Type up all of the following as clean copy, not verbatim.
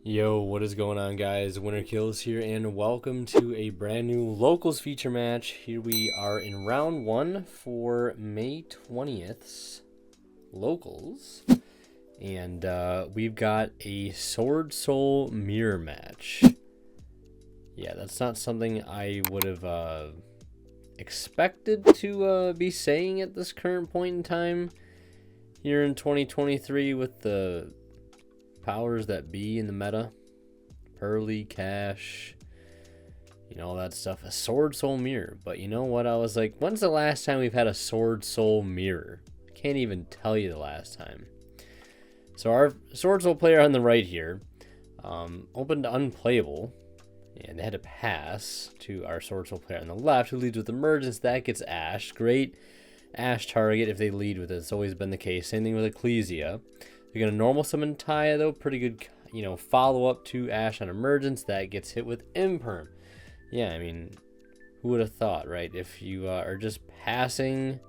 Yo, what is going on, guys? Winter Kills here, and welcome to a brand new locals feature match. Here we are in round one for May 20th's locals, and we've got a Swordsoul mirror match. Yeah, that's not something I would have expected to be saying at this current point in time here in 2023 with the powers that be in the meta. Pearly, Cash, all that stuff. A Swordsoul mirror. But you know what? I was like, when's the last time we've had a Swordsoul mirror? I can't even tell you the last time. So our Swordsoul player on the right here opened unplayable, and they had to pass to our Swordsoul player on the left, who leads with Emergence. That gets Ash. Great Ash target if they lead with it. It's always been the case. Same thing with Ecclesia. They're going to normal summon Taya, though. Pretty good, follow up to Ash on Emergence. That gets hit with Imperm. Yeah, I mean, who would have thought, right? If you are just passing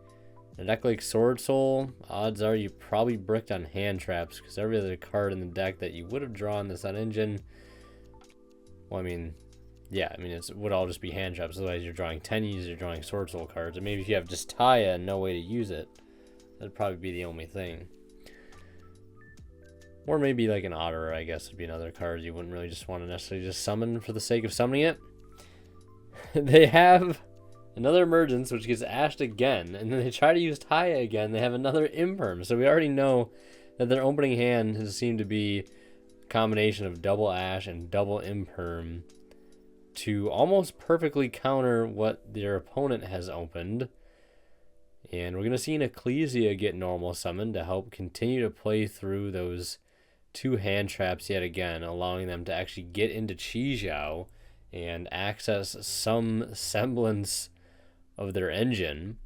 a deck like Swordsoul, odds are you probably bricked on hand traps, because every other card in the deck that you would have drawn this on engine, well, I mean, yeah, I mean, it would all just be hand traps. Otherwise, you're drawing 10 uses, you're drawing Swordsoul cards. And maybe if you have just Taya and no way to use it, that'd probably be the only thing. Or maybe like an Otter, I guess, would be another card you wouldn't really just want to necessarily just summon for the sake of summoning it. They have another Emergence, which gets Ashed again, and then they try to use Taya again. They have another Imperm, so we already know that their opening hand has seemed to be a combination of double Ash and double Imperm to almost perfectly counter what their opponent has opened. And we're going to see an Ecclesia get normal summoned to help continue to play through those two hand traps yet again, allowing them to actually get into Chi and access some semblance of their engine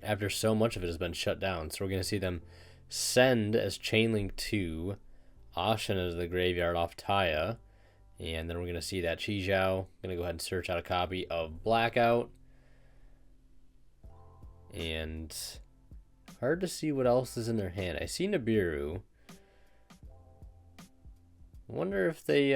after so much of it has been shut down. So we're going to see them send as Chainlink 2, Ashen as the graveyard off Taya, and then we're going to see that Chi going to go ahead and search out a copy of Blackout. And hard to see what else is in their hand. I see Nibiru. I wonder if they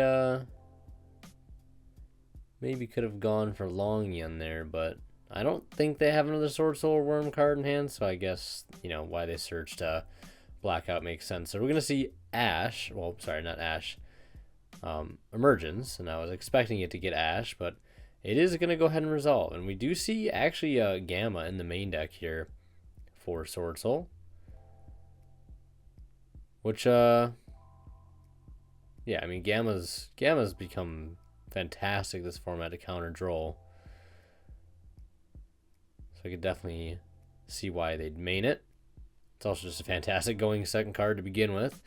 maybe could have gone for Longyan there, but I don't think they have another Swordsoul Worm card in hand, so I guess, why they searched Blackout makes sense. So we're going to see Ash. Well, sorry, not Ash. Emergence, and I was expecting it to get Ash, but it is going to go ahead and resolve. And we do see actually Gamma in the main deck here for Swordsoul, which yeah, I mean, Gamma's become fantastic this format to counter Droll. So I could definitely see why they'd main it. It's also just a fantastic going second card to begin with.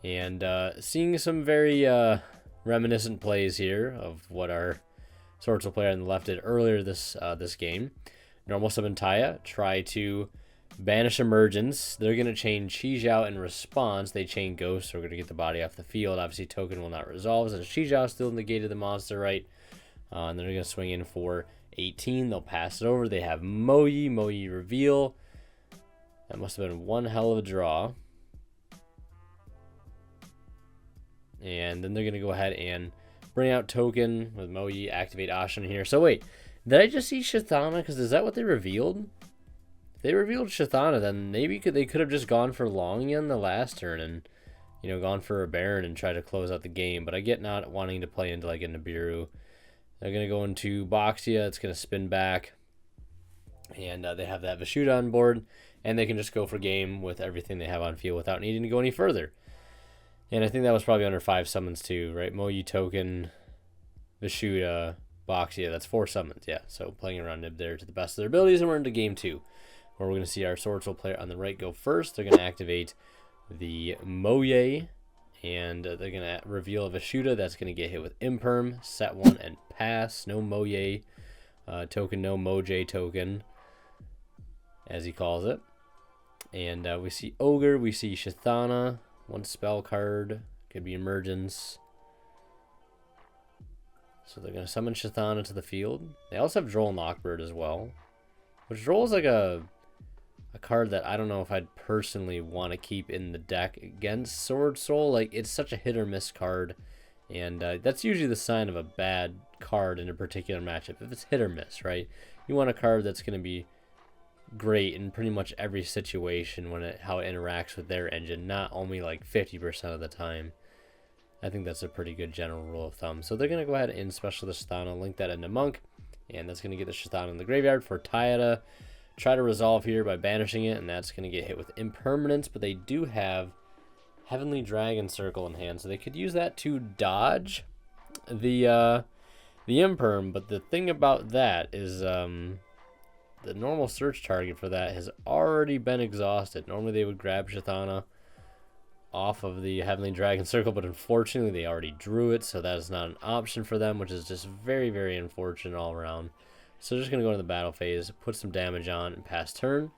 And seeing some very reminiscent plays here of what our Swordsoul player on the left did earlier this game. Normal summon Taya, try to banish Emergence. They're going to chain Chi in response. They chain Ghost, so we're going to get the body off the field. Obviously, Token will not resolve, since Chi still negated the monster, right? And then they're going to swing in for 18. They'll pass it over. They have Moyi reveal. That must have been one hell of a draw. And then they're going to go ahead and bring out Token with Moyi, activate Ashen here. So wait, did I just see Shithana? Because is that what they revealed? If they revealed Shithana, then maybe they could have just gone for Longyan the last turn and, gone for a Baron and try to close out the game. But I get not wanting to play into like a Nibiru. They're going to go into Boxia. It's going to spin back. And they have that Vishuda on board. And they can just go for game with everything they have on field without needing to go any further. And I think that was probably under 5 summons too, right? Moyi, Token, Vishuda, Boxia. That's 4 summons, yeah. So playing around Nib there to the best of their abilities. And we're into game 2. Where we're going to see our Swordsoul player on the right go first. They're going to activate the Moye, and they're going to reveal a Vishuda. That's going to get hit with Imperm, set 1, and pass. No Moye token, no Moj token, as he calls it. And we see Ogre, we see Shithana, 1 spell card, could be Emergence. So they're going to summon Shithana to the field. They also have Droll and Lockbird as well. Which Droll is like a a card that I don't know if I'd personally want to keep in the deck against Swordsoul. Like, it's such a hit or miss card, and that's usually the sign of a bad card in a particular matchup. If it's hit or miss, right? You want a card that's going to be great in pretty much every situation when how it interacts with their engine, not only like 50% of the time. I think that's a pretty good general rule of thumb. So they're going to go ahead and special the Shithana, link that into Monk, and that's going to get the Shithana in the graveyard for Taya to try to resolve here by banishing it, and that's going to get hit with Impermanence, but they do have Heavenly Dragon Circle in hand, so they could use that to dodge the Imperm, but the thing about that is the normal search target for that has already been exhausted. Normally they would grab Shithana off of the Heavenly Dragon Circle, but unfortunately they already drew it, so that is not an option for them, which is just very, very unfortunate all around. So they're just going to go to the battle phase, put some damage on, and pass turn.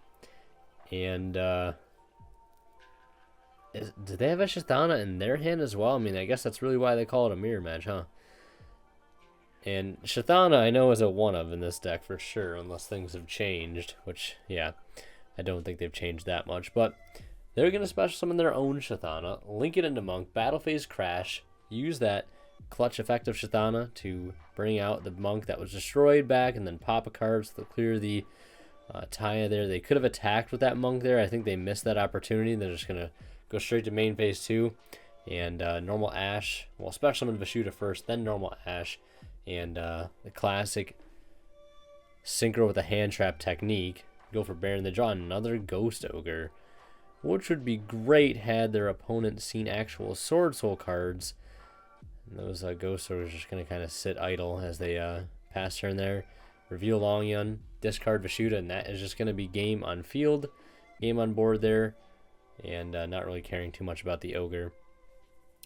And do they have a Shithana in their hand as well? I mean, I guess that's really why they call it a mirror match, huh? And Shithana I know is a one-of in this deck for sure, unless things have changed, which, yeah, I don't think they've changed that much, but they're going to special summon their own Shithana, link it into Monk, battle phase crash, use that clutch effect of Shithana to bring out the Monk that was destroyed back, and then pop a card so they'll clear the Taya there. They could have attacked with that Monk there. I think they missed that opportunity. They're just going to go straight to main phase 2, and normal Ash. Well, special summon Vishuddha first, then normal Ash, and the classic synchro with the hand trap technique. Go for Baron. They draw another Ghost Ogre, which would be great had their opponent seen actual Swordsoul cards. And those Ghost Ogres are just going to kind of sit idle as they pass turn there. Reveal Longyun, discard Vishuddha, and that is just going to be game on field, game on board there, and not really caring too much about the Ogre.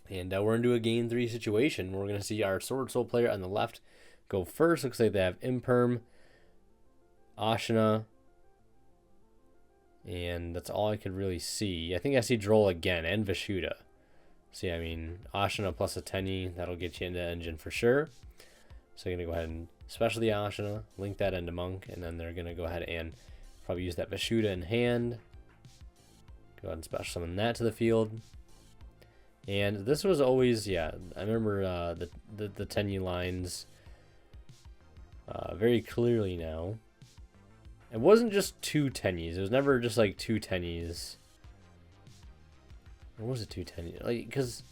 And we're into a game 3 situation. We're going to see our Swordsoul player on the left go first. Looks like they have Imperm, Ashina, and that's all I could really see. I think I see Droll again, and Vishuddha. See, I mean, Ashina plus a Tenyi, that'll get you into engine for sure. So you're going to go ahead and special the Ashina, link that into Monk, and then they're going to go ahead and probably use that Vishuddha in hand. Go ahead and special summon that to the field. And this was always, yeah, I remember the Tenyi lines very clearly now. It wasn't just 2 Tenyis. It was never just like 2 Tenyis. Or was it 2 Tenyis? Like, because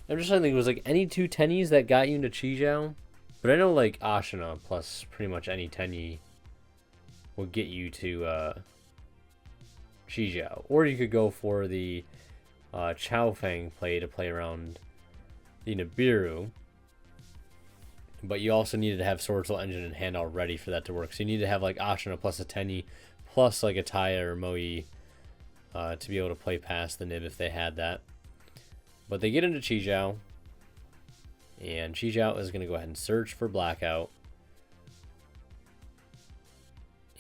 I'm just trying to think, it was like any 2 Tenyis that got you into Chijiao. But I know like Ashina plus pretty much any Tenyi will get you to Chijiao. Or you could go for the Chao Fang play to play around the Nibiru. But you also needed to have Swordsoul engine in hand already for that to work. So you need to have like Ashina plus a Tenyi plus like a Taya or Moi to be able to play past the Nib if they had that. But they get into Chijiao, and Chijiao is going to go ahead and search for Blackout.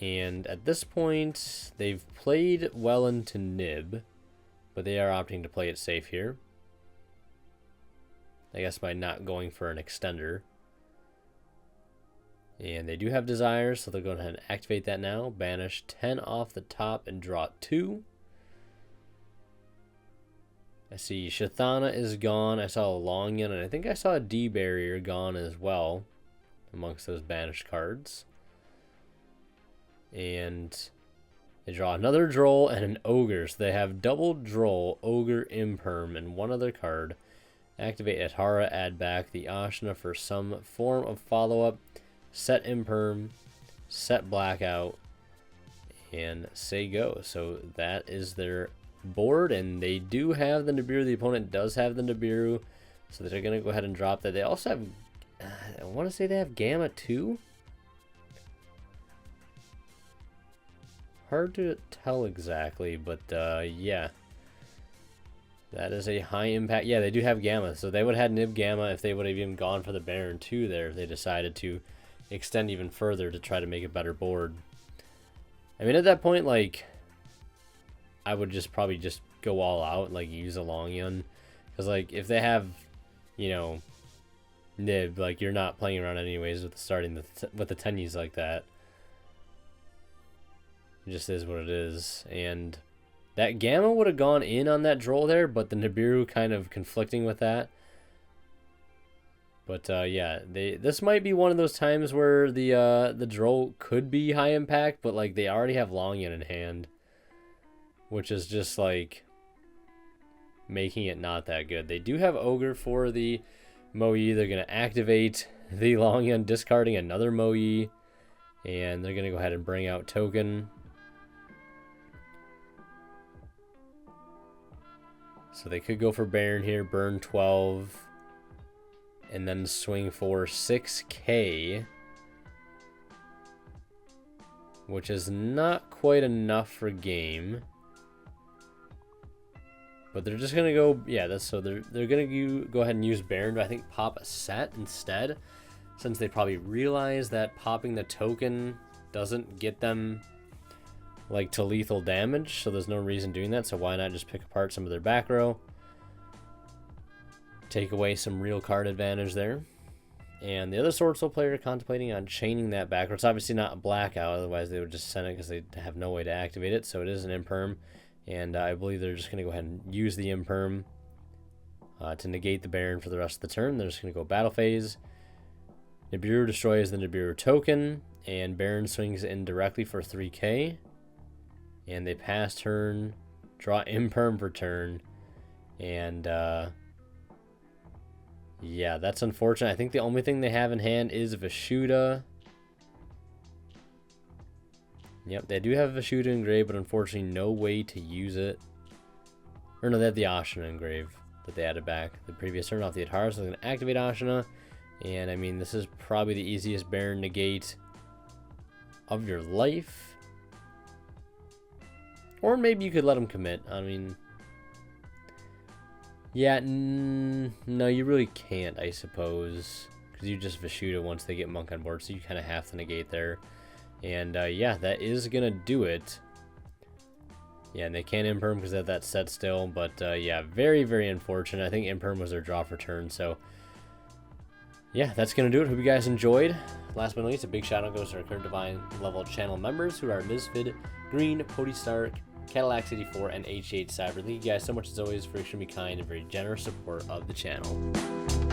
And at this point, they've played well into Nib, but they are opting to play it safe here. I guess by not going for an extender. And they do have Desires, so they'll go ahead and activate that now. Banish 10 off the top and draw 2. I see Shithana is gone. I saw a Longyun, and I think I saw a D-Barrier gone as well amongst those banished cards. And they draw another Droll and an Ogre. So they have double Droll, Ogre, Imperm, and one other card. Activate Atara, add back the Ashina for some form of follow-up. Set Imperm, set Blackout, and say go. So that is their board, and they do have the Nibiru. The opponent does have the Nibiru, so they're going to go ahead and drop that. They also have, I want to say they have Gamma too? Hard to tell exactly, but yeah. That is a high impact. Yeah, they do have Gamma, so they would have had Nib Gamma if they would have even gone for the Baron 2 there if they decided to extend even further to try to make a better board. I mean, at that point, like, I would just probably just go all out and like use a Longyun, because like if they have, you know, Nib, like you're not playing around anyways with starting with the Tenyis like that. It just is what it is. And that Gamma would have gone in on that Droll there, but the Nibiru kind of conflicting with that. But yeah, this might be one of those times where the Droll could be high impact, but like they already have Longyan in hand, which is just like making it not that good. They do have Ogre for the Moe. They're gonna activate the Longyan, discarding another Moe, and they're gonna go ahead and bring out Token. So they could go for Baron here, burn 12. And then swing for 6k, which is not quite enough for game. But they're just gonna go, yeah. They're gonna go ahead and use Baron to, I think, pop a set instead, since they probably realize that popping the Token doesn't get them like to lethal damage. So there's no reason doing that. So why not just pick apart some of their back row? Take away some real card advantage there. And the other Swordsoul player contemplating on chaining that back. It's obviously not a blackout, otherwise they would just send it because they have no way to activate it. So it is an imperm, and I believe they're just going to go ahead and use the imperm to negate the Baron for the rest of the turn. They're just going to go battle phase. Nibiru destroys the Nibiru Token, and Baron swings in directly for 3k. And they pass turn, draw imperm for turn, and yeah, that's unfortunate. I think the only thing they have in hand is Vishuda. Yep, they do have Vishuda engraved, but unfortunately no way to use it. Or no, they have the Ashina engraved that they added back the previous turn off the Atara, so they're going to activate Ashina. And I mean, this is probably the easiest Baron negate of your life. Or maybe you could let them commit. I mean, yeah, no, you really can't, I suppose, because you just Vishuda once they get Monk on board, so you kind of have to negate there. And yeah, that is going to do it. Yeah, and they can't imperm because they have that set still, but yeah, very, very unfortunate. I think imperm was their draw for turn, so yeah, that's going to do it. Hope you guys enjoyed. Last but not least, a big shout out goes to our current Divine level channel members, who are Misfid, Green, Pody Stark, Cadillac 84, and H8 Cyber. Thank you guys so much as always for extremely kind and very generous support of the channel.